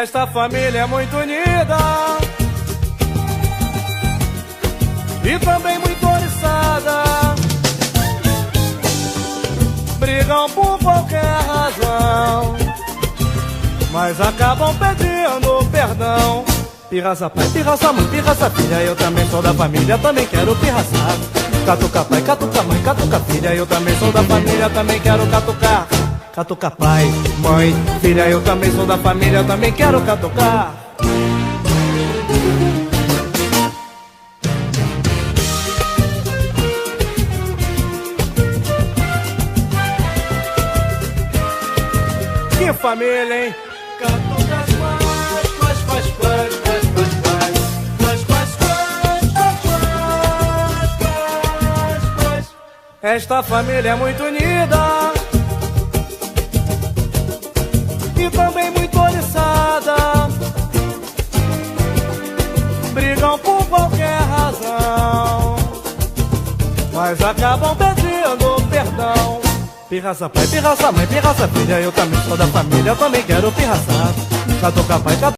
Esta família é muito unida e também muito oriçada. Brigam por qualquer razão, mas acabam pedindo perdão. Pirraça pai, pirraça mãe, pirraça filha, eu também sou da família, também quero pirraçar. Catuca pai, catuca mãe, catuca filha, eu também sou da família, também quero catucar. Catuca pai, mãe, filha, eu também sou da família, também quero catucar. Que família, hein? Catuca as pais, pais, pais, pais, pais, pais, pais, pais, pais, pais. Esta família é muito unida e também muito oriçada. Brigam por qualquer razão, mas acabam pedindo perdão. Pirraça pai, pirraça mãe, pirraça filha, eu também sou da família, eu também quero pirraçar. Catuca pai, catuca